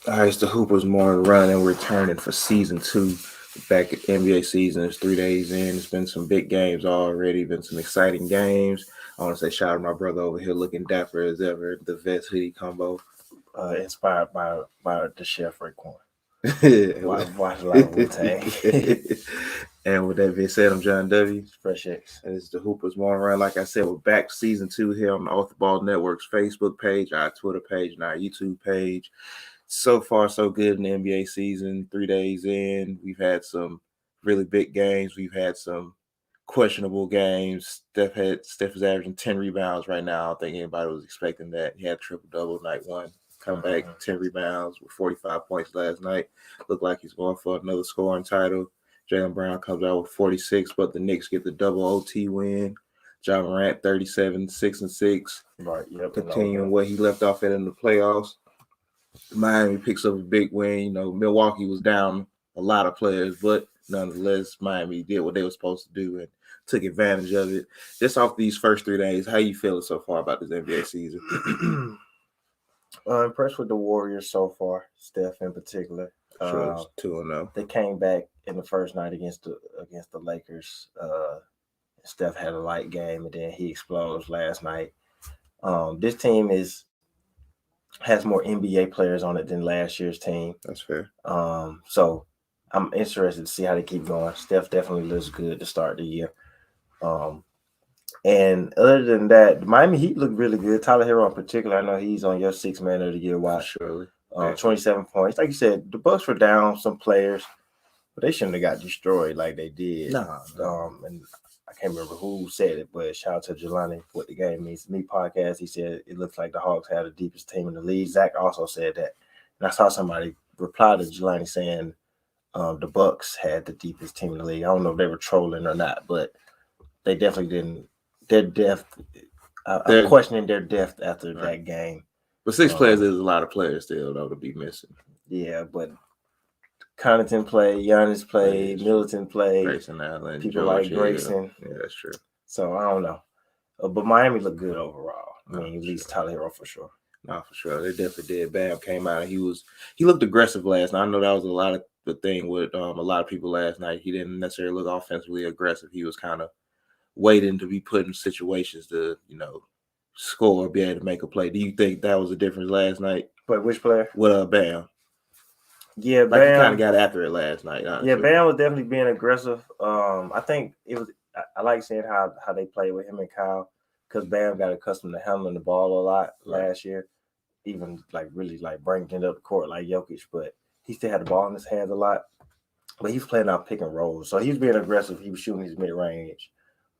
All right, it's the Hoopers morning run, and we're returning for season 2. Back at NBA season, it's 3 days in. It's been some big games already. Been some exciting games. I want to say shout out to my brother over here, looking dapper as ever. The vest hoodie combo. Inspired by the chef Raekwon. and Watch a lot of Wu Tang. with that being said, I'm John W. Fresh X. And it's the Hoopers morning run. Like I said, we're back season 2 here on the Off the Ball Network's Facebook page, our Twitter page, and our YouTube page. So far, so good in the NBA season. 3 days in, we've had some really big games. We've had some questionable games. Steph is averaging 10 rebounds right now. I don't think anybody was expecting that. He had a triple double night one. Come back 10 rebounds with 45 points last night. Looked like he's going for another scoring title. Jaylen Brown comes out with 46, but the Knicks get the double OT win. John Morant 37, 6-6. Right. Yep. Continuing what he left off at in the playoffs. Miami picks up a big win. You know, Milwaukee was down a lot of players, but nonetheless, Miami did what they were supposed to do and took advantage of it. Just off these first 3 days, how you feeling so far about this NBA season? Impressed with the Warriors so far, Steph in particular. Sure, it's 2-0. They came back in the first night against the Lakers. Steph had a light game, and then he explodes last night. This team has more NBA players on it than last year's team. That's fair. So I'm interested to see how they keep going. Steph definitely looks good to start the year. And other than that, the Miami Heat look really good. Tyler Hero in particular, I know he's on your 6-man of the year watch. Surely. 27 points. Like you said, the Bucks were down some players, but they shouldn't have got destroyed like they did. No. And I can't remember who said it, but shout out to Jelani, What the Game Means to Me podcast. He said it looks like the Hawks had the deepest team in the league. Zach also said that. And I saw somebody reply to Jelani saying the Bucks had the deepest team in the league. I don't know if they were trolling or not, but they definitely didn't. Their depth, I'm questioning their depth after that game. But 6 players is a lot of players still, though, to be missing. Yeah, but Connaughton played, Giannis played, Middleton played. Grayson Allen, people George, like Grayson. Yeah, that's true. So I don't know. But Miami looked good overall. I mean, at least Tyler Hero for sure. No, for sure. They definitely did. Bam came out and he looked aggressive last night. I know that was a lot of the thing with a lot of people last night. He didn't necessarily look offensively aggressive. He was kind of waiting to be put in situations to, score or be able to make a play. Do you think that was a difference last night? But which player? With Bam. Yeah, Bam. He kind of got after it last night. Honestly. Yeah, Bam was definitely being aggressive. I think it was. I like seeing how they played with him and Kyle, because Bam got accustomed to handling the ball a lot last year, even really bringing it up the court like Jokic. But he still had the ball in his hands a lot. But he's playing out pick and rolls, so he's being aggressive. He was shooting his mid range.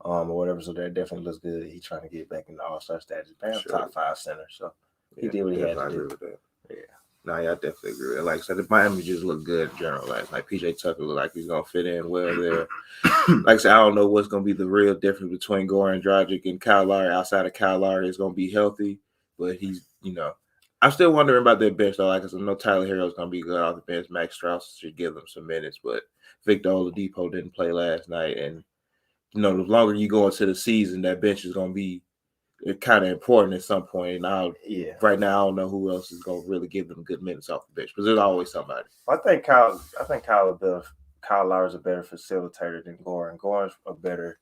Or whatever, so that definitely looks good. He's trying to get back in the All-Star status. Bam's top 5 center, so he did what he had to do. I agree with that. Yeah. No, I definitely agree with it. Like I said, the Miami just looked good in general last night. PJ Tucker looked like he's going to fit in well there. Like I said, I don't know what's going to be the real difference between Goran Dragic and Kyle Lowry. Outside of Kyle Lowry is going to be healthy, but he's, I'm still wondering about their bench, though. Like I said, I know Tyler Hero is going to be good off the bench. Max Strauss should give them some minutes, but Victor Oladipo didn't play last night, and the longer you go into the season, that bench is going to be kind of important at some point. And right now, I don't know who else is going to really give them good minutes off the bench, because there's always somebody. I think Kyle Lowry's a better facilitator than Goran. Goran's a better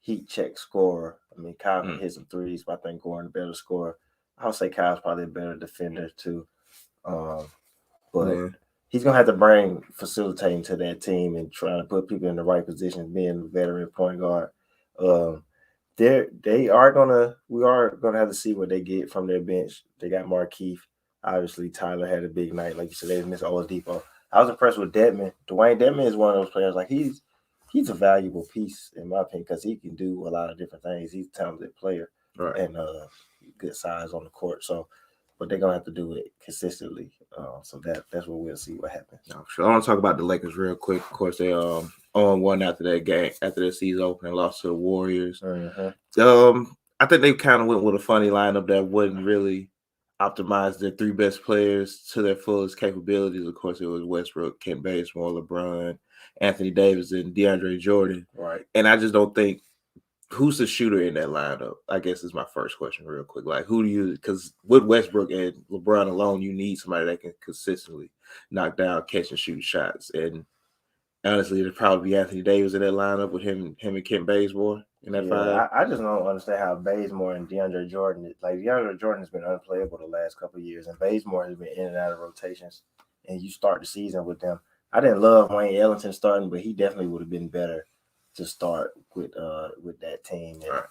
heat check scorer. I mean, Kyle can hit some threes, but I think Goran a better scorer. I would say Kyle's probably a better defender too. But he's gonna have to bring facilitating to that team and trying to put people in the right positions, being a veteran point guard. We are gonna have to see what they get from their bench. They got Markeith. Obviously, Tyler had a big night, like you said. They missed Oladipo. I was impressed with Dedmon. Dwayne Dedmon is one of those players. Like he's a valuable piece in my opinion, because he can do a lot of different things. He's a talented player, right, and good size on the court. So, but they're gonna have to do it consistently. So that's what we'll see what happens. No, sure. I want to talk about the Lakers real quick. Of course, they on one after that game, after the season opening, lost to the Warriors. I think they kind of went with a funny lineup that wouldn't really optimize their 3 best players to their fullest capabilities. Of course, it was Westbrook, Kent Bazemore, LeBron, Anthony Davis, and DeAndre Jordan. Right. And I just don't think who's the shooter in that lineup? I guess is my first question, real quick. Like, who do you? Because with Westbrook and LeBron alone, you need somebody that can consistently knock down, catch and shoot shots. And honestly, it'd probably be Anthony Davis in that lineup with him and Kent Bazemore in that five. I just don't understand how Bazemore and DeAndre Jordan, like DeAndre Jordan has been unplayable the last couple of years, and Bazemore has been in and out of rotations. And you start the season with them. I didn't love Wayne Ellington starting, but he definitely would have been better to start with that team. And Right.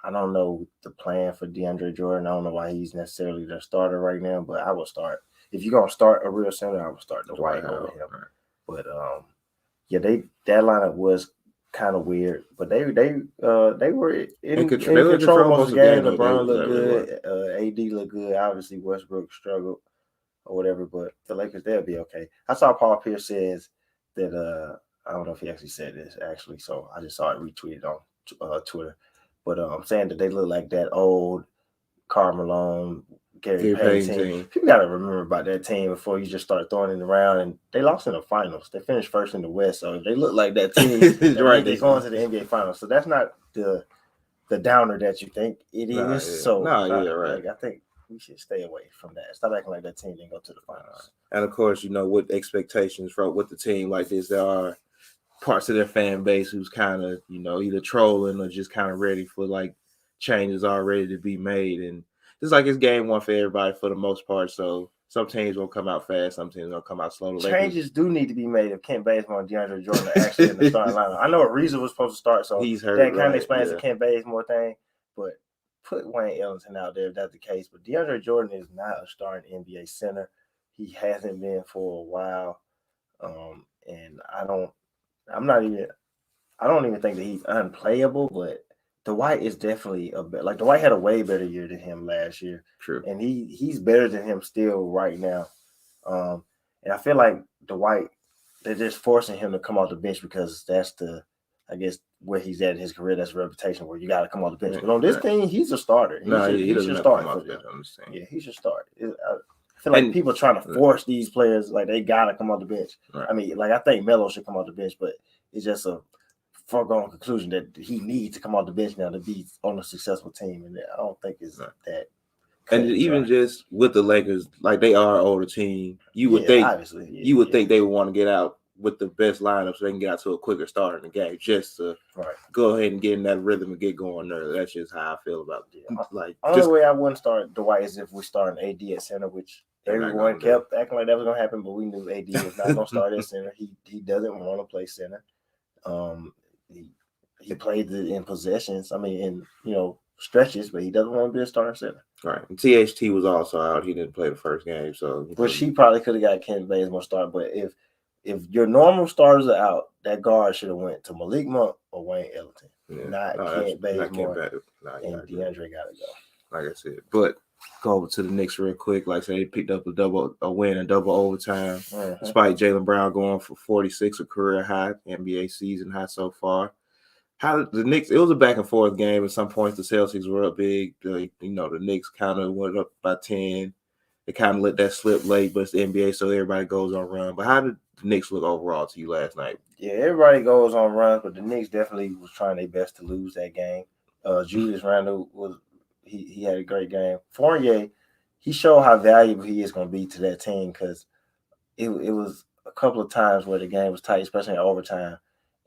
I don't know the plan for DeAndre Jordan. I don't know why he's necessarily their starter right now, but I would start if you're gonna start a real center. I would start Dwight over him. Right. But yeah, that lineup was kind of weird, but they were in control most of the game. LeBron looked good, AD looked good. Obviously, Westbrook struggled or whatever, but the Lakers, they'll be okay. I saw Paul Pierce says that I don't know if he actually said this actually, so I just saw it retweeted on Twitter. But I'm saying that they look like that old Karl Malone, Gary Payton team. People got to remember about that team before you just start throwing it around. And they lost in the finals. They finished first in the West, so if they look like that team, right, they're going to the NBA finals. So that's not the downer that you think it is. Yeah. So right. Like, I think we should stay away from that. Stop acting like that team didn't go to the finals. And of course, with expectations from with the team like this, there are parts of their fan base who's kind of, either trolling or just kind of ready for like changes already to be made. And it's like it's game one for everybody for the most part. So some teams will come out fast, some teams will come out slowly. Changes do need to be made if Kent Bazemore and DeAndre Jordan are actually in the starting lineup. I know Ariza was supposed to start, so he's hurt. That kind of explains the Kent Bazemore thing. But put Wayne Ellington out there if that's the case. But DeAndre Jordan is not a starting NBA center. He hasn't been for a while, and I don't even think that he's unplayable, but Dwight is definitely like Dwight had a way better year than him last year. True. And he's better than him still right now. And I feel like Dwight, they're just forcing him to come off the bench because that's I guess where he's at in his career, that's a reputation where you got to come off the bench. But on this team, he's a starter. He should start for them. Yeah, he should start. I feel like people trying to force these players, like they got to come off the bench. Right. I mean, like I think Melo should come off the bench, but it's just a foregone conclusion that he needs to come off the bench now to be on a successful team, and I don't think it's that. And even just with the Lakers, like they are an older team, you would think they would want to get out with the best lineup so they can get out to a quicker start in the game, just to go ahead and get in that rhythm and get going early. That's just how I feel about it. Like only way I wouldn't start Dwight is if we start an AD at center, which everyone kept acting like that was gonna happen, but we knew AD was not gonna start at center. He doesn't want to play center. He played it in possessions. I mean, in stretches, but he doesn't want to be a starting center. Right. And THT was also out. He didn't play the first game, so. Which he probably could have got Kent Bazemore start, but if your normal starters are out, that guard should have went to Malik Monk or Wayne Ellington, not Kent Bazemore. And DeAndre got to go. Like I said, but go over to the Knicks real quick. Like I said, they picked up a win in double overtime, despite Jaylen Brown going for 46, a career high, NBA season high so far. How the Knicks? It was a back and forth game. At some points, the Celtics were up big. The Knicks kind of went up by 10. They kind of let that slip late, but it's the NBA, so everybody goes on run. But how did the Knicks look overall to you last night? Yeah, everybody goes on runs, but the Knicks definitely was trying their best to lose that game. Julius Randle he had a great game. Fournier, he showed how valuable he is going to be to that team because it was a couple of times where the game was tight, especially in overtime.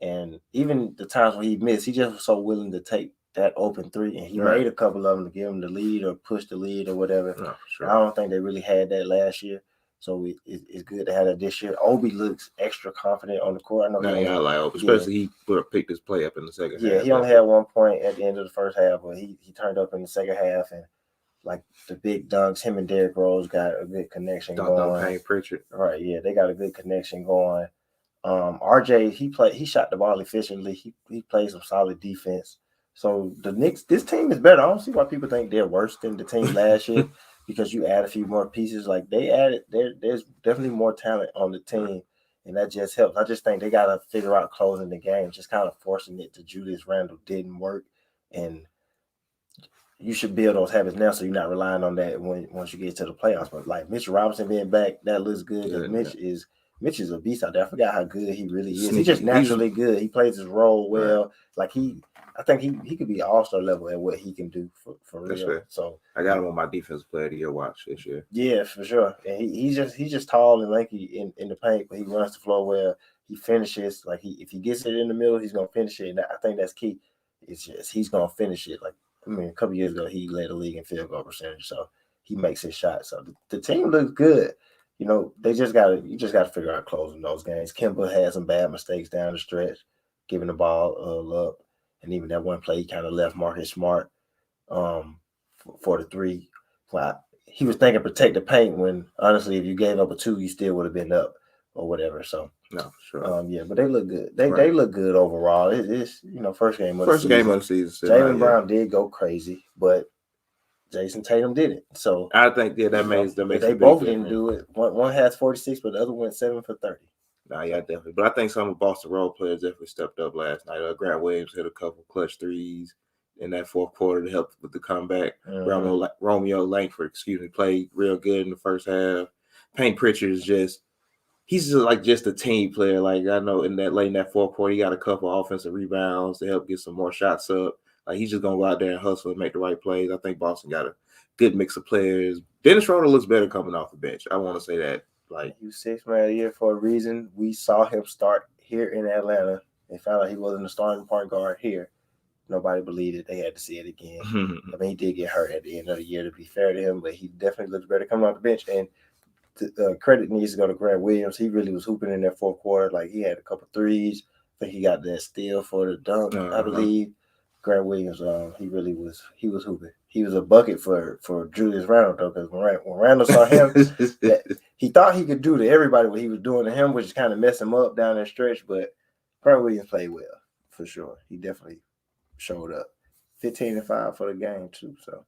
And even the times when he missed, he just was so willing to take that open three, and he made a couple of them to give him the lead or push the lead or whatever. No, sure. I don't think they really had that last year, so it's good to have that this year. Obi looks extra confident on the court. I know. I like Obi, especially he picked his play up in the second half. Yeah, he only had 1 point at the end of the first half, but he turned up in the second half, and like the big dunks, him and Derrick Rose got a good connection going. Payne Pritchard. Right, yeah, they got a good connection going. RJ, he shot the ball efficiently. He played some solid defense. So the Knicks, this team is better. I don't see why people think they're worse than the team last year because you add a few more pieces. Like there's definitely more talent on the team, and that just helps. I just think they got to figure out closing the game. Just kind of forcing it to Julius Randle didn't work, and you should build those habits now so you're not relying on that once you get to the playoffs. But like Mitch Robinson being back, that looks good. Mitch Mitch is a beast out there. I forgot how good he really is. Sneaky. He's just naturally good. He plays his role well. Right. Like I think he could be all-star level at what he can do for real. Fair. So I got him on my defensive player of the year watch this year. Yeah, for sure. And he's just tall and lanky in the paint, but he runs the floor well. He finishes like if he gets it in the middle, he's gonna finish it. And I think that's key. It's just he's gonna finish it. Like a couple years ago, he led the league in field goal percentage, so he makes his shot. So the team looks good. You just gotta figure out closing those games. Kimba had some bad mistakes down the stretch, giving the ball up, and even that one play he kind of left Marcus Smart for the three. He was thinking protect the paint when honestly, if you gave up a 2, you still would have been up or whatever. So no, sure. Yeah, but they look good. They look good overall. It's first game of the season. Jaylen Brown did go crazy, but Jason Tatum didn't. So I think that makes they both didn't do it. One has 46, but the other went 7 for 30. Nah, yeah, definitely. But I think some of Boston role players definitely stepped up last night. Grant Williams hit a couple clutch threes in that fourth quarter to help with the comeback. Romeo Langford, played real good in the first half. Payne Pritchard is he's just a team player. Like I know in that fourth quarter, he got a couple offensive rebounds to help get some more shots up. Like he's just gonna go out there and hustle and make the right plays. I think Boston got a good mix of players. Dennis Schroeder looks better coming off the bench. I want to say that. Like he was 6th man of the year for a reason. We saw him start here in Atlanta and found out he wasn't a starting point guard here. Nobody believed it. They had to see it again. I mean, he did get hurt at the end of the year, to be fair to him, but he definitely looks better coming off the bench. And credit needs to go to Grant Williams. He really was hooping in that fourth quarter. Like he had a couple threes. I think he got that steal for the dunk, I believe. Grant Williams, he was hooping. He was a bucket for Julius Randle though, because when Randle saw him, he thought he could do to everybody what he was doing to him, which kind of messed him up down that stretch. But Grant Williams played well for sure. He definitely showed up. 15-5 for the game too. So,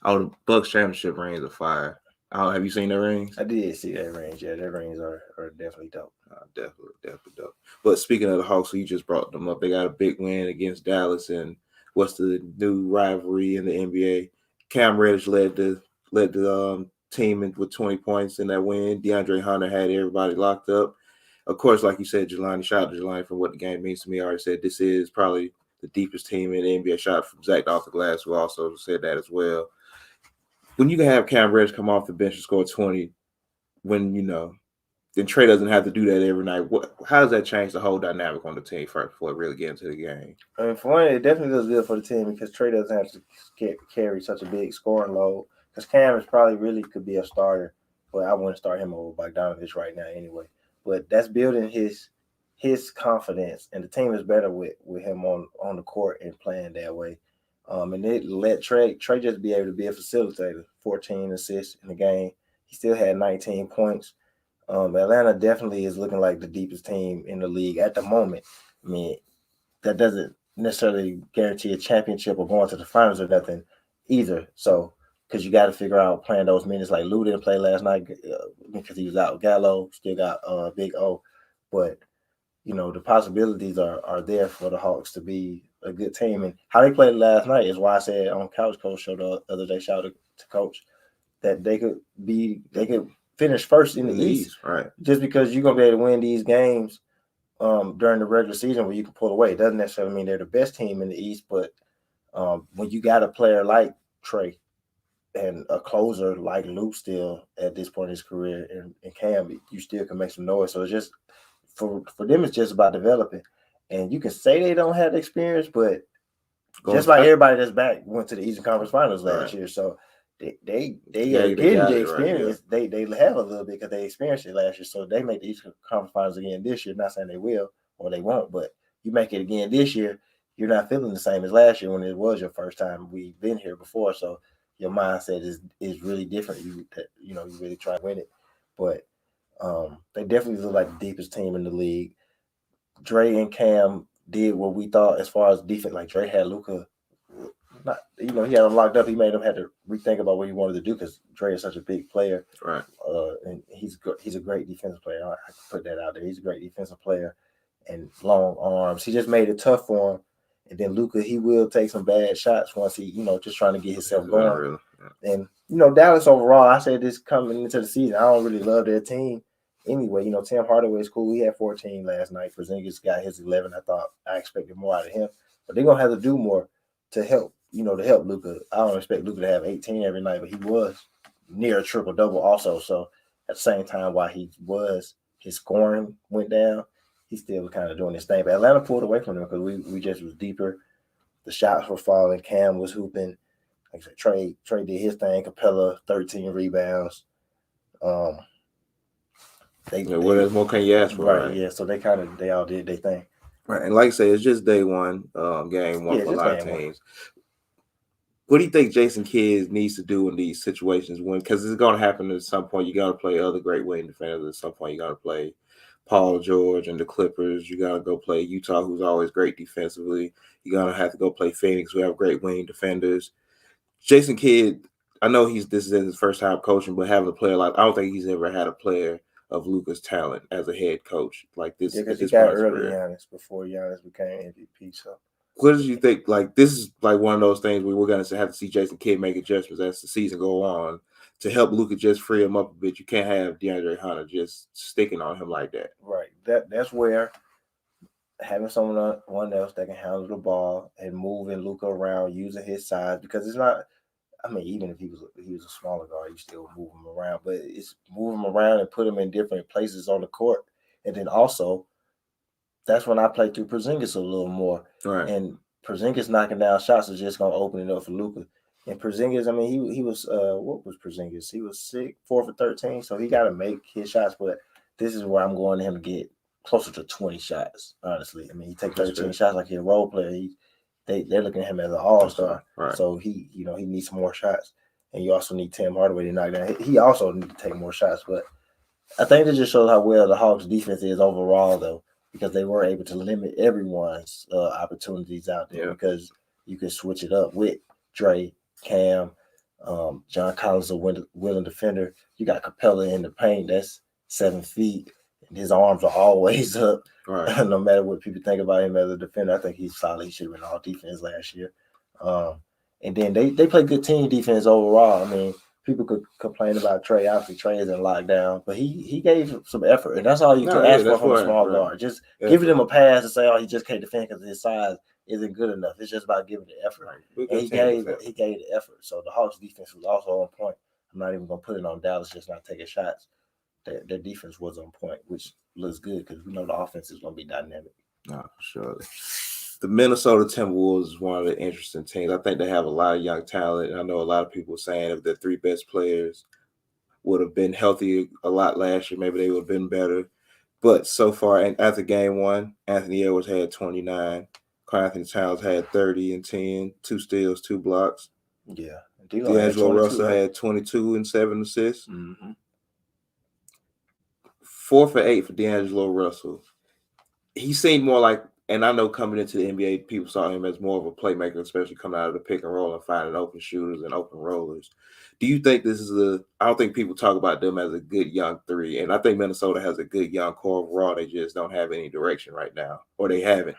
the Bucks championship rings are fire. Have you seen the rings? I did see that rings. Yeah, their rings are definitely dope. Definitely dope. But speaking of the Hawks, you just brought them up. They got a big win against Dallas, and what's the new rivalry in the NBA? Cam Reddish led the team with 20 points in that win. DeAndre Hunter had everybody locked up. Of course, like you said, Jelani, shout out to Jelani for what the game means to me. I already said this is probably the deepest team in the NBA. Shout out from Zach Glass, who also said that as well. When you can have Cam Reddish come off the bench and score 20, when then Trey doesn't have to do that every night. How does that change the whole dynamic on the team before it really gets into the game? I mean, for one, it definitely does good for the team because Trey doesn't have to carry such a big scoring load. Because Cam is probably really could be a starter, but I wouldn't start him over Bogdanovich right now anyway. But that's building his confidence, and the team is better with him on the court and playing that way. And it let Trey just be able to be a facilitator. 14 assists in the game. He still had 19 points. Atlanta definitely is looking like the deepest team in the league at the moment. I mean, that doesn't necessarily guarantee a championship or going to the finals or nothing either. So, because you got to figure out playing those minutes. Like Lou didn't play last night because he was out. Gallo still got Big O, but the possibilities are there for the Hawks to be a good team. And how they played last night is why I said on Couch Coach show the other day, shout out to Coach, that they could finish first in the East, right? Just because you're gonna be able to win these games during the regular season where you can pull away. It doesn't necessarily mean they're the best team in the East, but when you got a player like Trey and a closer like Luke still at this point in his career and Cam, you still can make some noise. So it's just for them, it's just about developing. And you can say they don't have the experience, but just like everybody that's back went to the Eastern Conference Finals last year, so they are getting the experience. Right, they have a little bit because they experienced it last year, so they make the Eastern Conference Finals again this year. Not saying they will or they won't, but you make it again this year, you're not feeling the same as last year when it was your first time. We've been here before, so your mindset is really different. You really try to win it, but they definitely look like the deepest team in the league. Dre and Cam did what we thought as far as defense. Like Dre had Luka, he had him locked up. He made him have to rethink about what he wanted to do because Dre is such a big player, right? And he's a great defensive player. I can put that out there. He's a great defensive player and long arms. He just made it tough for him. And then Luka, he will take some bad shots once he, just trying to get himself going. Really. Yeah. And Dallas overall, I said this coming into the season, I don't really love their team. anyway. Tim Hardaway is cool. He had 14 last night. Porzingis got his 11. I expected more out of him, but they're gonna have to do more to help. To help Luka. I don't expect Luka to have 18 every night, but he was near a triple double also. So at the same time, while his scoring went down, he still was kind of doing his thing. But Atlanta pulled away from him because we just was deeper. The shots were falling. Cam was hooping. Like I said, Trey did his thing. Capella 13 rebounds. What else more can you ask for? Right. Yeah. So they all did their thing. Right, and like I say, it's just day one, game one for a lot of teams. What do you think Jason Kidd needs to do in these situations? Because it's going to happen at some point. You got to play other great wing defenders. At some point, you got to play Paul George and the Clippers. You got to go play Utah, who's always great defensively. You're going to have to go play Phoenix, who have great wing defenders. Jason Kidd, I know this is his first time coaching, but having a player like, I don't think he's ever had a player of Luka's talent as a head coach like this. Yeah, because he got early Giannis before Giannis became MVP. So, what did you think? Like, this is like one of those things where we're going to have to see Jason Kidd make adjustments as the season go on to help Luka just free him up a bit. You can't have DeAndre Hunter just sticking on him like that. Right. That's where having someone else that can handle the ball and moving Luka around, using his size, because it's not. I mean, even if he was a smaller guard, you still move him around. But it's move him around and put him in different places on the court. And then also, that's when I play through Porzingis a little more. Right. And Porzingis knocking down shots is just going to open it up for Luka. And Porzingis, I mean, he was what was Porzingis? He was 4 for 13, so he got to make his shots. But this is where I'm going to him to get closer to 20 shots, honestly. I mean, he takes 13 shots like he's a role player. They're looking at him as an all-star. Right. So he needs some more shots. And you also need Tim Hardaway to knock down. He also needs to take more shots. But I think it just shows how well the Hawks defense is overall, though, because they were able to limit everyone's opportunities out there because you can switch it up with Dre, Cam, John Collins, a willing defender. You got Capella in the paint. That's 7 feet. And his arms are always up. Right. No matter what people think about him as a defender, I think he's solid. He should have been all defense last year. And then they play good team defense overall. I mean, people could complain about Trey. Obviously, Trey isn't locked down, but he gave some effort, and that's all you can ask for from a small guard. Just giving him a pass and say, "Oh, he just can't defend because his size isn't good enough." It's just about giving the effort. Right. And he gave the effort. So the Hawks defense was also on point. I'm not even gonna put it on Dallas just not taking shots. Their defense was on point, which looks good because we know the offense is going to be dynamic. No, surely. The Minnesota Timberwolves is one of the interesting teams. I think they have a lot of young talent. I know a lot of people saying if their 3 best players would have been healthy a lot last year, maybe they would have been better. But so far, and after game 1, Anthony Edwards had 29. Karl-Anthony Towns had 30 and 10, 2 steals, 2 blocks. Yeah. D'Angelo Russell had 22 and 7 assists. Mm-hmm. 4 for 8 for D'Angelo Russell. He seemed more like, and I know coming into the NBA, people saw him as more of a playmaker, especially coming out of the pick and roll and finding open shooters and open rollers. Do you think this is I don't think people talk about them as a good young 3, and I think Minnesota has a good young core overall. They just don't have any direction right now, or they haven't.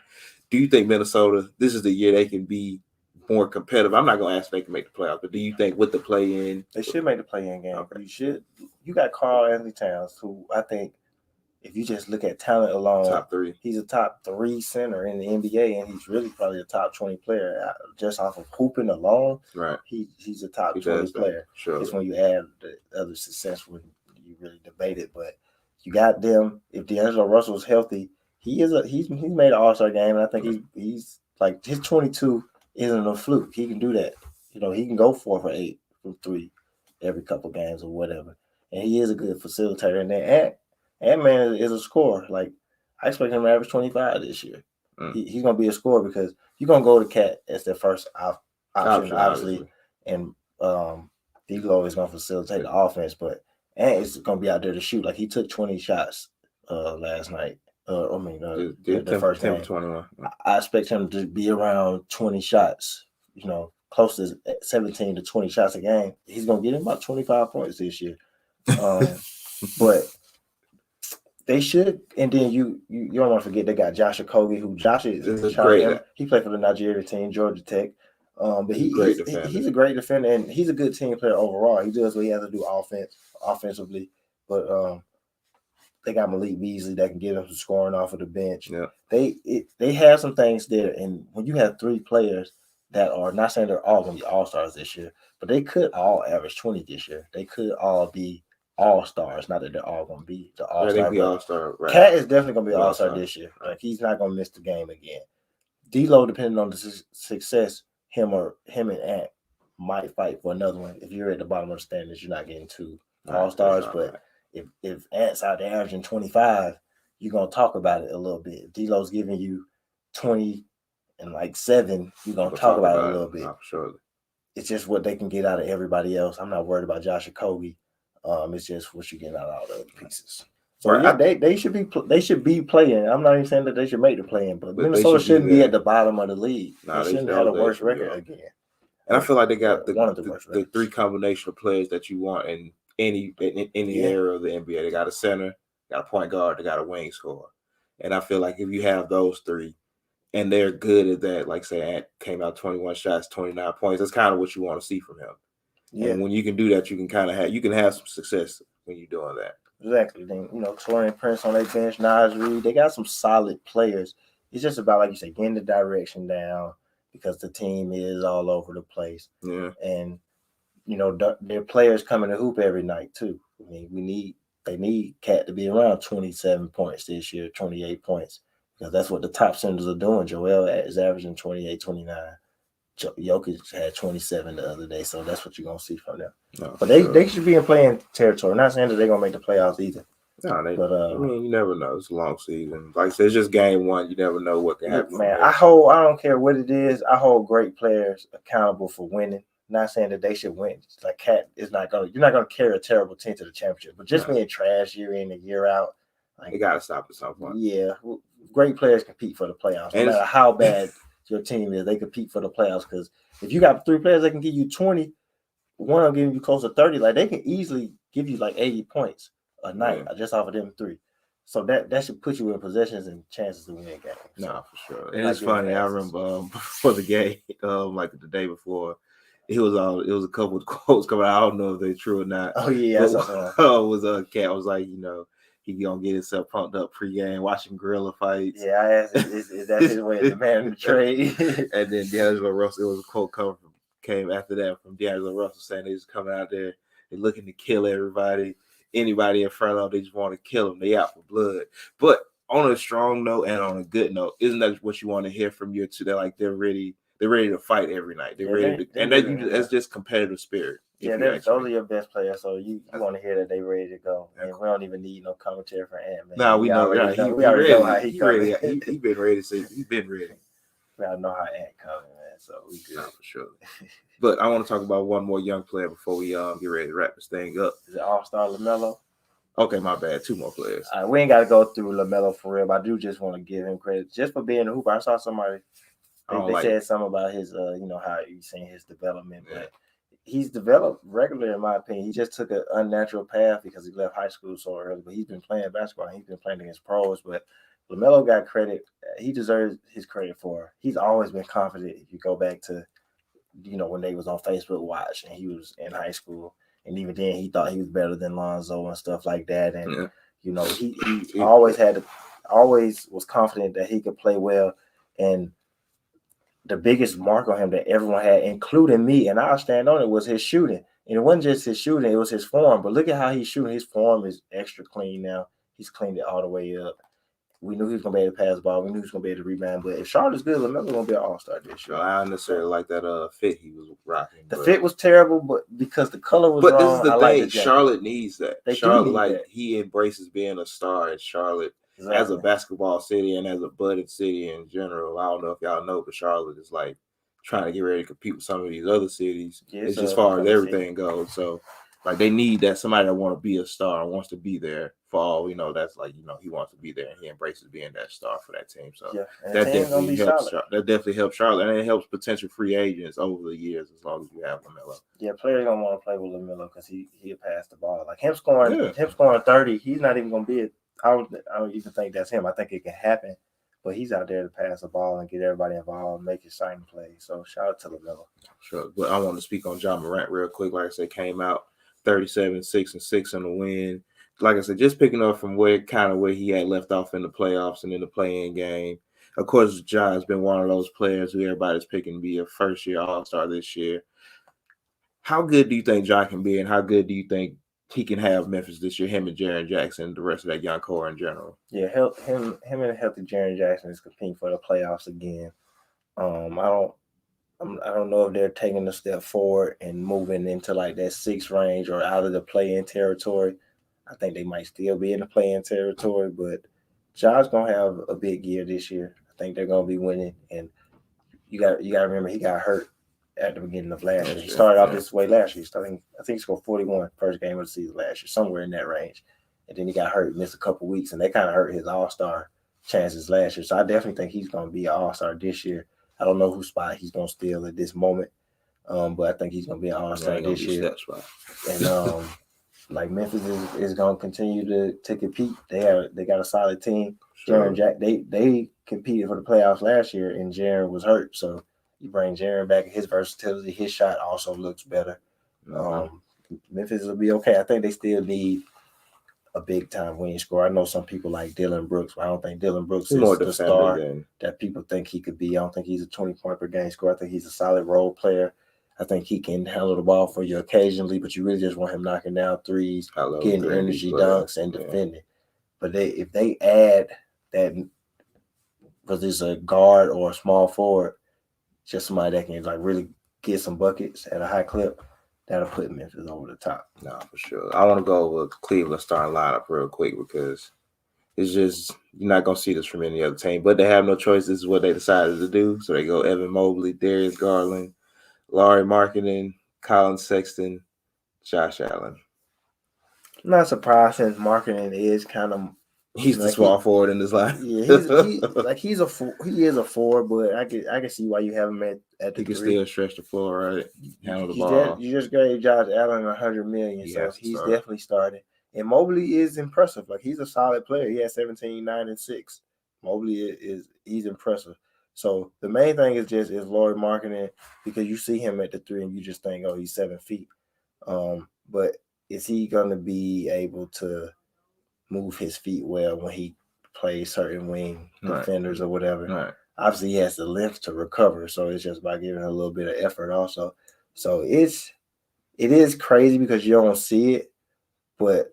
Do you think Minnesota, this is the year they can be more competitive? I'm not going to ask if they can make the playoffs, but do you think with the play-in? They should make the play-in game. Okay. You got Karl-Anthony Towns, who I think, if you just look at talent alone, top 3. He's a top 3 center in the NBA, and he's really probably a top 20 player just off of hooping alone. Right. He's a top 20 player. Sure. It's when you add the other success when you really debate it. But you got them. If D'Angelo Russell's healthy, he's made an All-Star game, and I think he's like his 22 isn't a fluke. He can do that. He can go 4 for 8 from 3 every couple games or whatever. And he is a good facilitator. And then Ant-Man is a scorer. Like, I expect him to average 25 this year. He's going to be a scorer because you're going to go to Cat as their first option, obviously. And D'Lo is going to facilitate the offense, but Ant is going to be out there to shoot. Like, he took 20 shots last night. The first game. 21. I expect him to be around 20 shots, close to 17 to 20 shots a game. He's going to get him about 25 points this year. But they should, and then you don't want to forget they got Josh Okogie, who Josh is great. He played for the Nigeria team, Georgia Tech. But he's a great defender, and he's a good team player overall. He does what he has to do offensively. But They got Malik Beasley that can get them some scoring off of the bench. Yeah. They have some things there. And when you have 3 players that are not saying they're all going to be all-stars this year, but they could all average 20 this year. They could all be all-stars. Not that they're all going to be the all-star. Be all-star. Right. Cat is definitely going to be all-star this year. Like, he's not going to miss the game again. D-Lo, depending on the success, him and Ant might fight for another one. If you're at the bottom of the standings, you're not getting 2 all-stars. But if Ant's out there averaging 25, you're going to talk about it a little bit. If D-Lo's giving you 20 and like 7, you're going to talk about it a little bit. Surely. It's just what they can get out of everybody else. I'm not worried about Josh and Kobe. It's just what you get out of all the other pieces. So right. Yeah, they should be playing. I'm not even saying that they should make the play-in, but Minnesota shouldn't be at the bottom of the league. They shouldn't have the worst record again. And I feel like they got the 3 combination of players that you want in any era of the NBA. They got a center, got a point guard, they got a wing scorer. And I feel like if you have those 3 and they're good at that, like say Ant came out 21 shots, 29 points, that's kind of what you want to see from him. Yeah. And when you can do that, you can have some success when you're doing that. Exactly. Then, Taurean Prince on their bench, Naz Reid, they got some solid players. It's just about, like you say, getting the direction down because the team is all over the place. Yeah. And, their players coming to hoop every night, too. I mean, they need Cat to be around 27 points this year, 28 points, because that's what the top centers are doing. Joel is averaging 28, 29. Jokic had 27 the other day, so that's what you're going to see from them. No, but they should be in playing territory. I'm not saying that they're going to make the playoffs either. No, you never know. It's a long season. Like I said, it's just game 1. You never know what can happen. Man, I don't care what it is. I hold great players accountable for winning. Not saying that they should win. Like Cat is not going to. You're not going to carry a terrible team to the championship. But just being trash year in and year out, you got to stop at some point. Yeah, great players compete for the playoffs. No matter how bad your team is, they compete for the playoffs. Because if you got 3 players that can give you 20, one of them giving you close to 30, like they can easily give you like 80 points a night just off of them 3. So that should put you in possessions and chances to win a game. No, for sure. And it's funny. I remember before the game, like the day before, it was a couple of quotes coming out. I don't know if they're true or not. Oh yeah, was Cat was like, he gonna get himself pumped up pregame, watching gorilla fights. Yeah, I asked, is that his way of demanding the trade? And then D'Angelo Russell, it was a quote came after that from D'Angelo Russell saying he's coming out there, they're looking to kill everybody, anybody in front of them, they just want to kill them. They out for blood. But on a strong note and on a good note, isn't that what you want to hear from your 2? They're ready to fight every night. They're ready to, that's just competitive spirit. Yeah, those are your best players, so you want to hear that they're ready to go. And we don't even need no commentary for Ant-Man. No, we know. We already know how he ready. He's been ready. He's been ready. We all know how Ant coming, man. So we good. No, for sure. But I want to talk about one more young player before we get ready to wrap this thing up. Is it All-Star LaMelo? Okay, my bad. 2 more players. We ain't got to go through LaMelo for real, but I do just want to give him credit just for being a hooper. I saw somebody. They said something about his, how he's saying his development, but he's developed regularly, in my opinion. He just took an unnatural path because he left high school so early, but he's been playing basketball and he's been playing against pros. But LaMelo got credit. He deserves his credit for. He's always been confident. If you go back to, when they was on Facebook Watch and he was in high school, and even then he thought he was better than Lonzo and stuff like that. And he always was confident that he could play well. And the biggest mark on him that everyone had, including me, and I'll stand on it, was his shooting. And it wasn't just his shooting, it was his form. But look at how he's shooting. His form is extra clean now. He's cleaned it all the way up. We knew he was going to be able to pass the ball. We knew he was going to be able to rebound. But if Charlotte's good, LaMelo's going to be an all-star this year. I don't necessarily like that fit he was rocking. The fit was terrible, but because the color was wrong. But this is the thing. Like Charlotte needs that. Charlotte, he embraces being a star in Charlotte. Exactly. As a basketball city and as a budding city in general. I don't know if y'all know, but Charlotte is trying to get ready to compete with some of these other cities. It's as far as everything goes. So they need that somebody that want to be a star and wants to be there for all we know. That's he wants to be there and he embraces being that star for that team. So that definitely helps. That definitely helps Charlotte, and it helps potential free agents over the years as long as you have LaMelo. Yeah, players don't want to play with LaMelo because he'll pass the ball. Like him scoring 30, he's not even going to be it. I don't even think that's him. I think it can happen, but he's out there to pass the ball and get everybody involved and make exciting plays. So shout out to LaMelo. Sure, but I want to speak on Ja Morant real quick. Like I said, came out 37, 6-6 in the win. like I said, just picking up from where he had left off in the playoffs and in the play-in game. Of course, John's been one of those players who everybody's picking to be a first-year All-Star this year. How good do you think John can be, and how good do you think he can have Memphis this year? Him and Jaren Jackson, the rest of that young core in general. Yeah, him and a healthy Jaren Jackson is competing for the playoffs again. I don't know if they're taking a step forward and moving into like that 6 range or out of the play-in territory. I think they might still be in the play-in territory, but John's gonna have a big year this year. I think they're gonna be winning, and you got to remember he got hurt at the beginning of last year. He started off this way last year. I think he scored 41 first game of the season last year, somewhere in that range, and then he got hurt, missed a couple weeks, and they kind of hurt his All-Star chances last year. So I definitely think he's gonna be an All-Star this year. I don't know whose spot he's gonna steal at this moment, but I think he's gonna be an All-Star this year. And like Memphis is gonna continue to compete. They got a solid team. Sure. Jaren Jack, they competed for the playoffs last year, and Jaren was hurt. So you bring Jaren back, his versatility, his shot also looks better. Memphis will be okay. I think they still need a big time wing scorer. I know some people like Dillon Brooks, but I don't think Dillon Brooks is the star that people think he could be. I don't think he's a 20-point per game scorer. I think he's a solid role player. I think he can handle the ball for you occasionally, but you really just want him knocking down threes, getting energy dunks, and defending. But if they add that, whether it's a guard or a small forward, just somebody that can like really get some buckets at a high clip, that'll put Memphis over the top. No, for sure. I want to go over Cleveland starting lineup real quick because it's just you're not gonna see this from any other team. But they have no choice. This is what they decided to do. So they go Evan Mobley, Darius Garland, Lauri Markkanen, Colin Sexton, Josh Allen. I'm not surprised since Markkanen is kind of he's the small forward in this line. Yeah, he is a forward, but I can see why you have him at the he can 3. still stretch the floor, right? Handle the ball. You just gave Josh Allen $100 million, so he's definitely starting. And Mobley is impressive. Like he's a solid player. He has 17, 9, and 6. Mobley he's impressive. So the main thing is Lauri Markkanen, because you see him at the 3 and you just think, oh, he's 7 feet. But is he gonna be able to move his feet well when he plays certain wing defenders or whatever? Right. Obviously, he has the length to recover, so it's just by giving a little bit of effort also. So it is crazy because you don't see it, but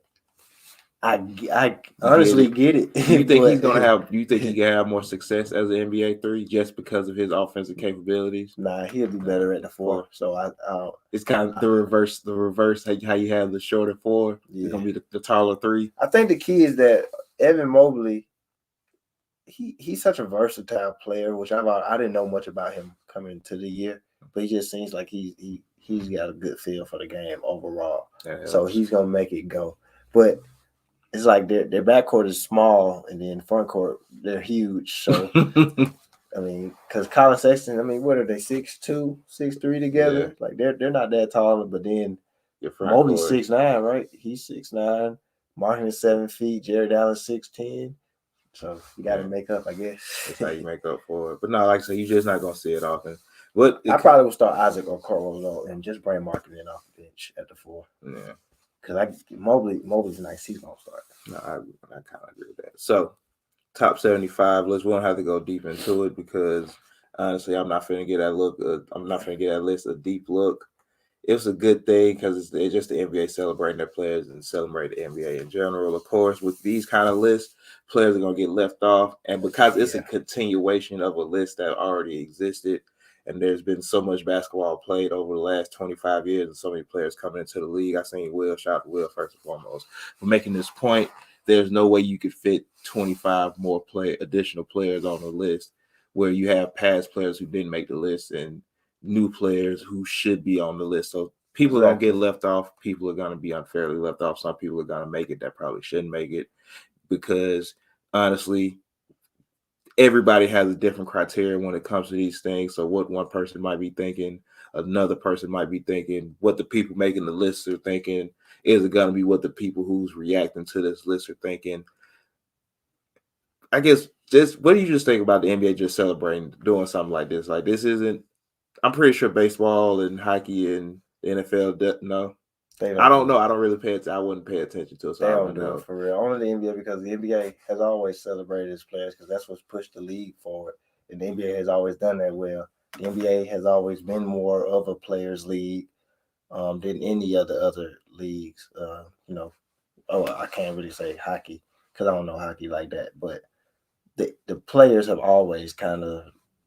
I honestly get it. You think he's gonna have? You think he can have more success as an NBA 3 just because of his offensive capabilities? Nah, he'll be better at the 4. So it's kind of the reverse. The reverse how you have the shorter 4. Yeah. It's gonna be the taller 3. I think the key is that Evan Mobley, he's such a versatile player, which I didn't know much about him coming into the year, but he just seems like he's got a good feel for the game overall. So he's gonna make it go, but. It's like their backcourt is small, and then front court they're huge. So, I mean, because Colin Sexton, I mean, what are they 6'2", 6'3" together? Yeah. Like they're not that tall, but then Mobley's 6'9", right? He's 6'9". Martin is 7 feet. Jared Allen 6'10". So you got to make up, I guess. That's how you make up for it. But no, like I said, you're just not gonna see it often. But I probably would start Isaac or Carlos and just bring Markkanen off the bench at the 4. Yeah. Because Mobley's nice. He's going to start. No, I kind of agree with that. So, top 75. We won't have to go deep into it because, honestly, I'm not finna get that look. I'm not finna get that list a deep look. It's a good thing because it's just the NBA celebrating their players and celebrate the NBA in general. Of course, with these kind of lists, players are going to get left off. And because it's a continuation of a list that already existed, and there's been so much basketball played over the last 25 years and so many players coming into the league. I seen Will, shout out to Will first and foremost, for making this point. There's no way you could fit 25 more additional players on the list where you have past players who didn't make the list and new players who should be on the list. So people are going to get left off. People are going to be unfairly left off. Some people are going to make it that probably shouldn't make it because, honestly, everybody has a different criteria when it comes to these things. So what one person might be thinking, another person might be thinking, what the people making the list are thinking, is it going to be what the people who's reacting to this list are thinking? I guess what do you just think about the NBA just celebrating, doing something like this? Like this isn't, I'm pretty sure baseball and hockey and the NFL, no. I don't know. I don't really pay attention. I wouldn't pay attention to it. So They I don't don't do know. it for real. Only the NBA, because the NBA has always celebrated its players because that's what's pushed the league forward. And the NBA has always done that well. The NBA has always been more of a players' league than any of the other leagues. I can't really say hockey because I don't know hockey like that, but the players have always kind of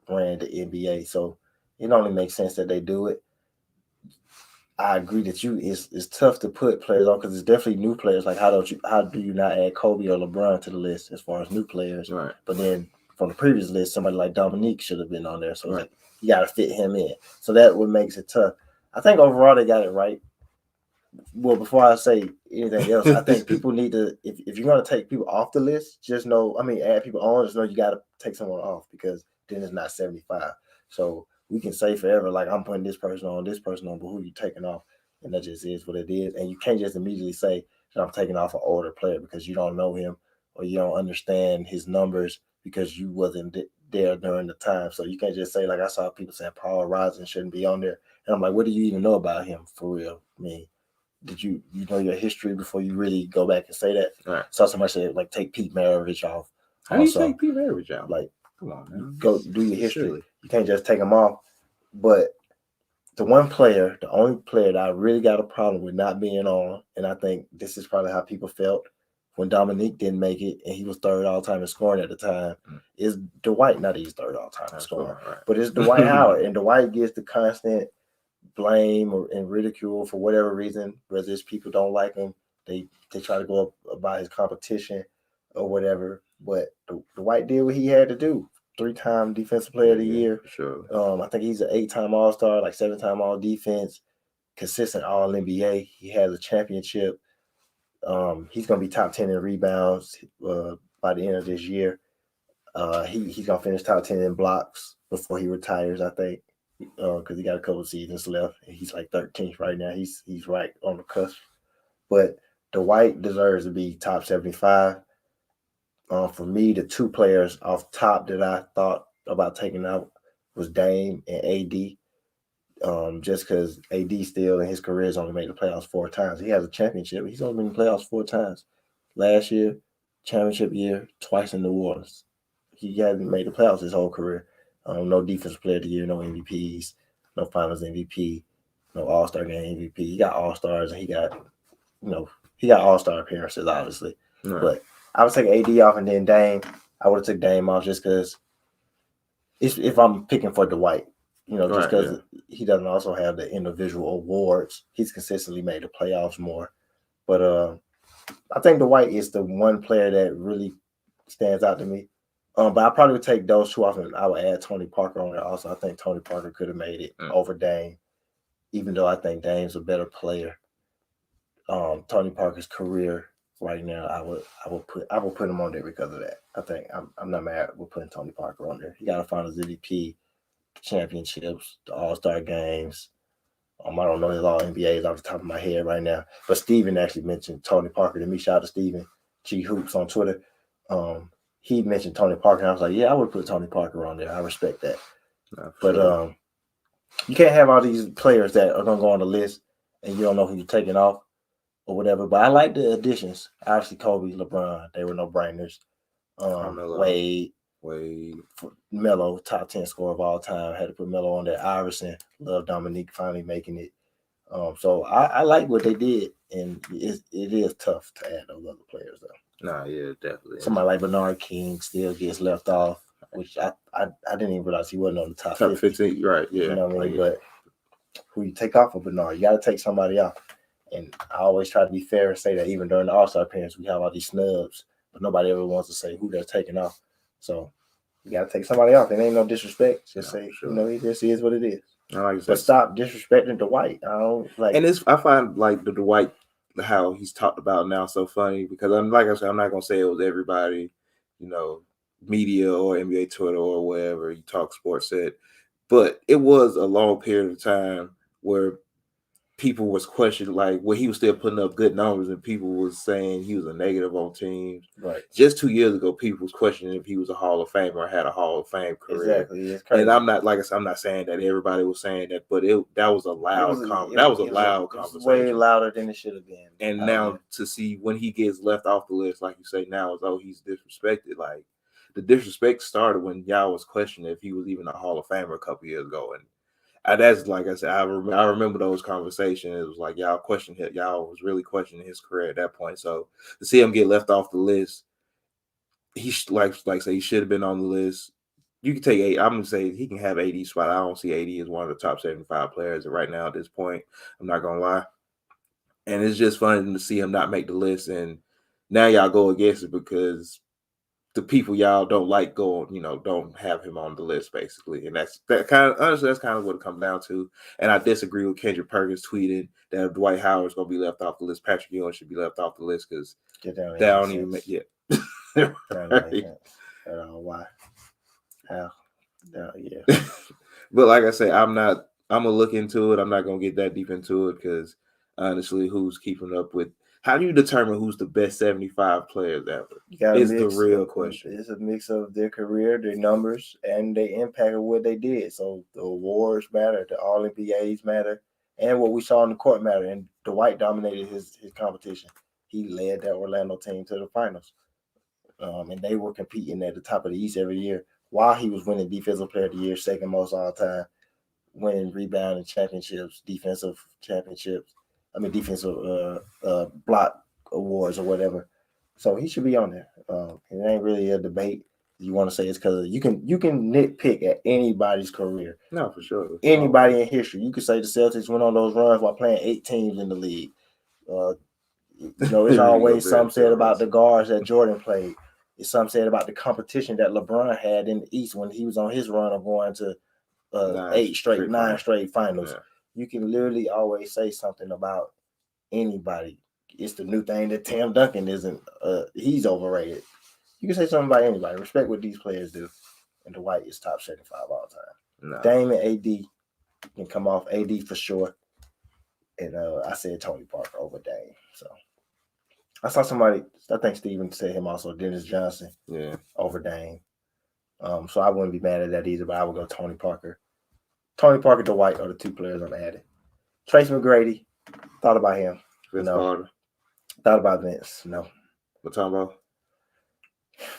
ran the NBA, so it only makes sense that they do it. I agree that it's tough to put players on because it's definitely new players. Like how do you not add Kobe or LeBron to the list as far as new players? Right. But then from the previous list, somebody like Dominique should have been on there. So it's Right. like you got to fit him in. So that what makes it tough. I think overall they got it right. Well, before I say anything else, I think people need to, if you're going to take people off the list, just know, add people on, just know you got to take someone off because then it's not 75. So we can say forever, like, I'm putting this person on, but who you taking off? And that just is what it is. And you can't just immediately say that I'm taking off an older player because you don't know him or you don't understand his numbers because you wasn't there during the time. So you can't just say, like, I saw people saying Paul Rosen shouldn't be on there. And I'm like, what do you even know about him for real? I mean, did you know your history before you really go back and say that? Right. Saw somebody say like take Pete Maravich off. How do you take Pete Maravich out? Like, come on, man. Go do your history. Silly. You can't just take him off. But the only player that I really got a problem with not being on, and I think this is probably how people felt when Dominique didn't make it and he was third all time in scoring at the time, is Dwight. Not he's third all time in scoring, right. But it's Dwight Howard, and Dwight gets the constant blame and ridicule for whatever reason, whether it's people don't like him, they try to go up about his competition or whatever. But Dwight did what he had to do. 3-time defensive player of the year. Sure. I think he's an 8-time All-Star, like 7-time All-Defense, consistent All-NBA. He has a championship. He's gonna be top 10 in rebounds by the end of this year. He's gonna finish top 10 in blocks before he retires, I think. Because he got a couple of seasons left. He's like 13th right now. He's right on the cusp. But Dwight deserves to be top 75. For me, the two players off top that I thought about taking out was Dame and AD. Just because AD still in his career has only made the playoffs 4 times. He has a championship. He's only been in the playoffs 4 times. Last year, championship year, twice in New Orleans. He hasn't made the playoffs his whole career. No defensive player of the year, no MVPs, no finals MVP, no All-Star game MVP. He got All-Stars and he got All-Star appearances, obviously. Right. But I would take AD off and then Dame. I would have took Dame off just because if I'm picking for Dwight, just because he doesn't also have the individual awards. He's consistently made the playoffs more. But I think Dwight is the one player that really stands out to me. But I probably would take those two off, and I would add Tony Parker on there. Also, I think Tony Parker could have made it over Dame, even though I think Dame's a better player. Tony Parker's career right now, I would put him on there because of that. I think I'm not mad with putting Tony Parker on there. He got to find his MVP, championships, the All-Star games. I don't know his All NBAs off the top of my head right now, but Steven actually mentioned Tony Parker to me. Shout out to Steven G Hoops on Twitter. He mentioned Tony Parker, and I was like, yeah, I would put Tony Parker on there. I respect that. But you can't have all these players that are going to go on the list, and you don't know who you're taking off or whatever. But I like the additions. Obviously, Kobe, LeBron, they were no-brainers. Wade, Melo, top 10 scorer of all time. Had to put Melo on there. Iverson, love Dominique finally making it. So I like what they did, and it is tough to add those other players, though. Nah, yeah, definitely. Somebody like Bernard King still gets left off, which I didn't even realize he wasn't on the top 15, right? Yeah, you know what I mean. But who you take off of Bernard? You got to take somebody off. And I always try to be fair and say that even during the All-Star appearance, we have all these snubs, but nobody ever wants to say who they're taking off. So you got to take somebody off. It ain't no disrespect. Just say, it just is what it is. But stop disrespecting Dwight. I don't like. And I find like the Dwight, how he's talked about now, so funny because like I said, I'm not gonna say it was everybody, media or NBA Twitter or wherever you talk sports said, but it was a long period of time where people was questioning, like, when he was still putting up good numbers, and people was saying he was a negative on teams. Right. Just 2 years ago, people was questioning if he was a Hall of Famer or had a Hall of Fame career. Exactly. It's crazy. And I'm not, like I said, I'm not saying that everybody was saying that, but that was a loud conversation. It was way louder than it should have been. And now to see when he gets left off the list, like you say, now is, oh, he's disrespected. Like, the disrespect started when y'all was questioning if he was even a Hall of Famer a couple years ago. And that's, like I said, I remember those conversations. It was like y'all questioned him. Y'all was really questioning his career at that point. So to see him get left off the list, he like say he should have been on the list. You can take 8. I'm gonna say he can have 80 spot. I don't see 80 as one of the top 75 players right now at this point. I'm not gonna lie. And it's just funny to see him not make the list. And now y'all go against it because the people y'all don't like don't have him on the list, basically. And honestly, that's kind of what it comes down to. And I disagree with Kendrick Perkins tweeting that if Dwight Howard's going to be left off the list, Patrick Ewing should be left off the list because they don't even make it. Right. Why? How? Yeah. But like I say, I'm going to look into it. I'm not going to get that deep into it because honestly, who's keeping up with? How do you determine who's the best 75 players ever? Is the real question. It's a mix of their career, their numbers, and their impact of what they did. So the awards matter, the All NBAs matter, and what we saw in the court matter. And Dwight dominated his competition. He led that Orlando team to the finals, and they were competing at the top of the East every year while he was winning Defensive Player of the Year, second most all time, winning rebounding championships, defensive block awards or whatever. So he should be on there. It ain't really a debate. You want to say it's because you can nitpick at anybody's career. No, for sure. Anybody in history. You could say the Celtics went on those runs while playing 8 teams in the league. It's always some said about the guards that Jordan played. It's some said about the competition that LeBron had in the East when he was on his run of going to 9 straight finals. Yeah. You can literally always say something about anybody. It's the new thing that Tim Duncan isn't. He's overrated. You can say something about anybody. Respect what these players do. And Dwight is top 75 all time. No. Dame and AD can come off. AD for sure. And I said Tony Parker over Dame. So I saw somebody. I think Steven said him also. Dennis Johnson. Yeah. Over Dame. So I wouldn't be mad at that either. But I would go Tony Parker. Tony Parker, Dwight are the 2 players I'm adding. Trace McGrady, thought about him. Vince no. Carter. Thought about Vince. No. Mutombo.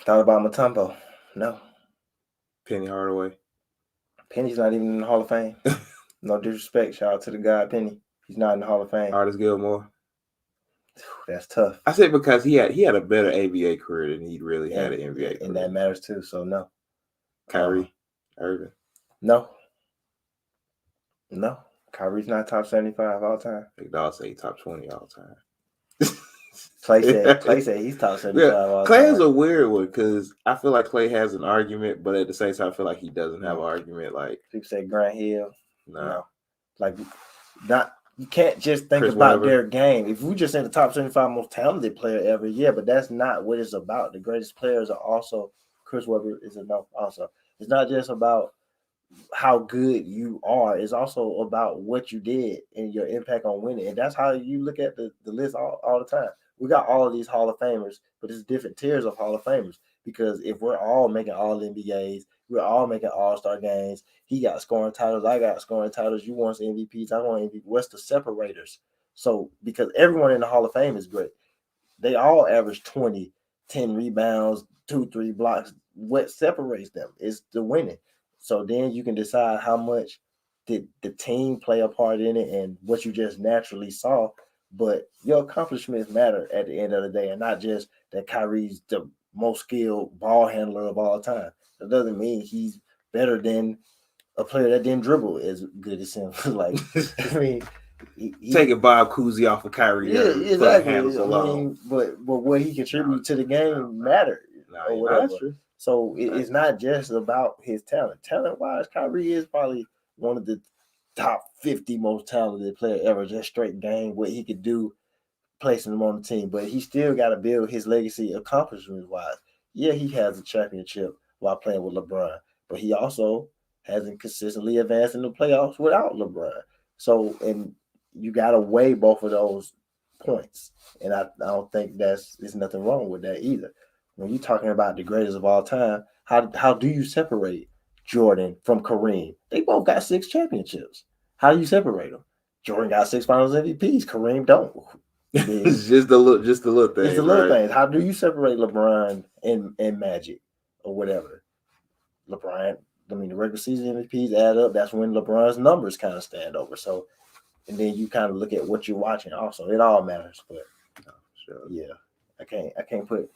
Thought about Mutombo. No. Penny Hardaway. Penny's not even in the Hall of Fame. No disrespect. Shout out to the guy Penny. He's not in the Hall of Fame. Artis Gilmore. That's tough. I said because he had a better ABA career than he really had an NBA career. And that matters too. So no. Kyrie Irving. No. Kyrie's not top 75 all time. I'll say top 20 all time. Clay said he's top 75 all Clay time. is a weird one because I feel like Clay has an argument, but at the same time, I feel like he doesn't have an argument. Like people say Grant Hill. No. Like you can't just think Chris about Webber. their game. If we just say the top 75 most talented player ever, yeah, but that's not what it's about. The greatest players are also Chris Webber is enough also. It's not just about how good you are. It's also about what you did and your impact on winning. And that's how you look at the list all the time. We got all of these Hall of Famers, but it's different tiers of Hall of Famers. Because if we're all making all NBAs, we're all making all-star games. He got scoring titles. I got scoring titles. You want MVPs. I want MVP. What's the separators? So because everyone in the Hall of Fame is great. They all average 20, 10 rebounds, 2-3 blocks. What separates them is the winning. So then you can decide how much did the team play a part in it and what you just naturally saw. But your accomplishments matter at the end of the day, and not just that Kyrie's the most skilled ball handler of all time. That doesn't mean he's better than a player that didn't dribble as good as him. Like, I mean, taking Bob Cousy off of Kyrie. Yeah, exactly. But what he contributed to the game mattered. Or whatever. That's true. So it's not just about his talent. Talent-wise, Kyrie is probably one of the top 50 most talented player ever, just straight game, what he could do, placing him on the team. But he still got to build his legacy accomplishment-wise. Yeah, he has a championship while playing with LeBron, but he also hasn't consistently advanced in the playoffs without LeBron. So, and you got to weigh both of those points, and I don't think there's nothing wrong with that either. When you're talking about the greatest of all time, how do you separate Jordan from Kareem? They both got 6 championships. How do you separate them? Jordan got 6 Finals MVPs. Kareem don't. It's just the little things. It's the little right? things. How do you separate LeBron and Magic or whatever? LeBron, the regular season MVPs add up. That's when LeBron's numbers kind of stand over. So, and then you kind of look at what you're watching. Also, it all matters. But yeah, I can't put.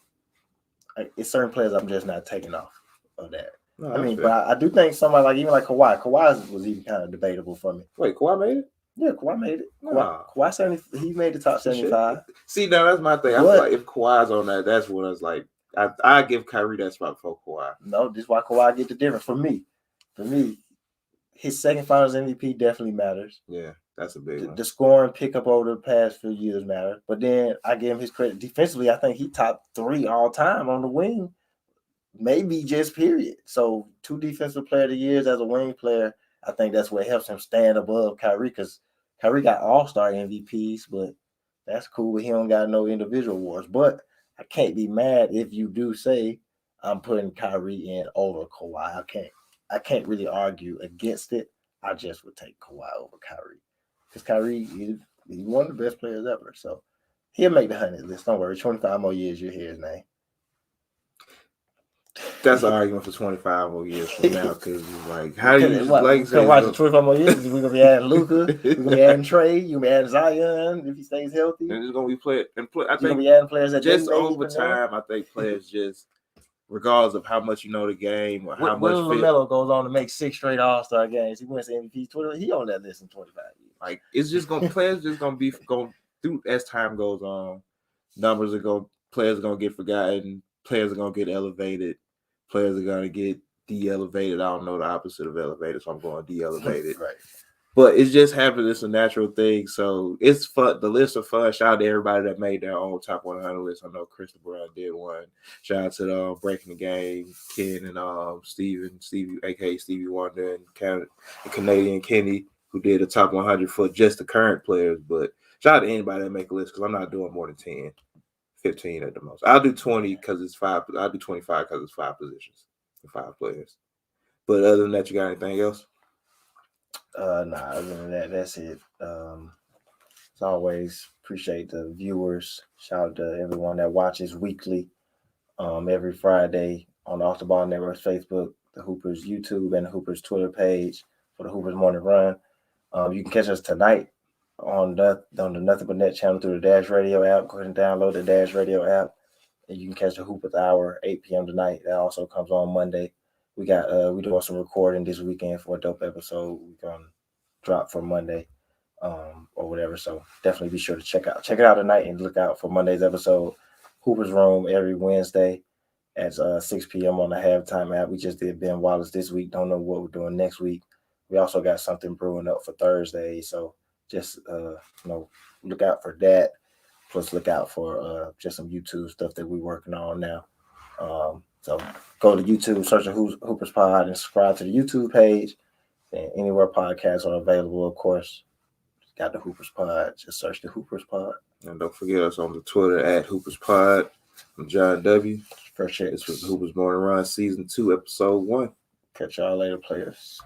It's certain players I'm just not taking off of that. No, but I do think somebody even like Kawhi. Kawhi was even kind of debatable for me. Wait, Kawhi made it? Yeah, Kawhi made it. Kawhi 70, he made the top 75. See, now that's my thing. I feel like if Kawhi's on that, that's what I was like. I give Kyrie that spot before Kawhi. No, this is why Kawhi get the difference for me. For me, his second Finals MVP definitely matters. Yeah, that's a big one. The scoring pickup over the past few years matter. But then I give him his credit defensively. I think he top 3 all time on the wing. Maybe just period. So 2 defensive player of the years as a wing player. I think that's what helps him stand above Kyrie, because Kyrie got all-star MVPs, but that's cool. He don't got no individual awards. But I can't be mad if you do say I'm putting Kyrie in over Kawhi. I can't really argue against it. I just would take Kawhi over Kyrie, because Kyrie is one of the best players ever. So he'll make the 100 list. Don't worry. 25 more years, you'll hear his name. That's an argument for 25 more years from now, because like, how do you watch 25 more years? We're gonna be adding Luka, we're gonna be adding Trey, you're gonna be adding Zion if he stays healthy. And it's gonna be played. And I think you're gonna be adding players that just over time. I think players just, regardless of how much you know the game or how much. LaMelo goes on to make 6 straight All-Star games. He wins MVP. He on that list in 25 years. Like, it's just gonna players just gonna be going through as time goes on. Players are gonna get forgotten. Players are gonna get elevated. Players are going to get de-elevated. I don't know the opposite of elevated, so I'm going de-elevated. Right. But it's just happening. It's a natural thing. So it's fun. The lists are fun. Shout out to everybody that made their own top 100 list. I know Christopher Brown did one. Shout out to Breaking the Game, Ken and Stevie, a.k.a. Stevie Wonder, and Canadian Kenny, who did the top 100 for just the current players. But shout out to anybody that make a list, because I'm not doing more than 10. 15 at the most. I'll do 20 because it's 5. I'll do 25 because it's 5 positions and 5 players. But other than that, you got anything else? Nah, other than that, that's it. As always, appreciate the viewers. Shout out to everyone that watches weekly, every Friday on the Off the Ball Network's Facebook, the Hoopers YouTube, and the Hoopers Twitter page for the Hoopers Morning Run. You can catch us tonight on the Nothing But Net channel through the Dash Radio app. Go ahead and download the Dash Radio app, and you can catch the Hoopers Hour 8 p.m. tonight. That also comes on Monday. We doing some recording this weekend for a dope episode we're gonna drop for Monday, or whatever. So definitely be sure to check it out tonight and look out for Monday's episode. Hoopers Room every Wednesday at 6 p.m. on the Halftime app. We just did Ben Wallace this week. Don't know what we're doing next week. We also got something brewing up for Thursday. So just look out for that. Plus look out for just some YouTube stuff that we're working on now. So go to YouTube, search the Hoopers Pod, and subscribe to the YouTube page. And anywhere podcasts are available, of course, got the Hoopers Pod. Just search the Hoopers Pod. And don't forget us on the Twitter at Hoopers Pod. I'm John W. For sure. This was the Hoopers Morning Run Season 2, Episode 1. Catch y'all later, players.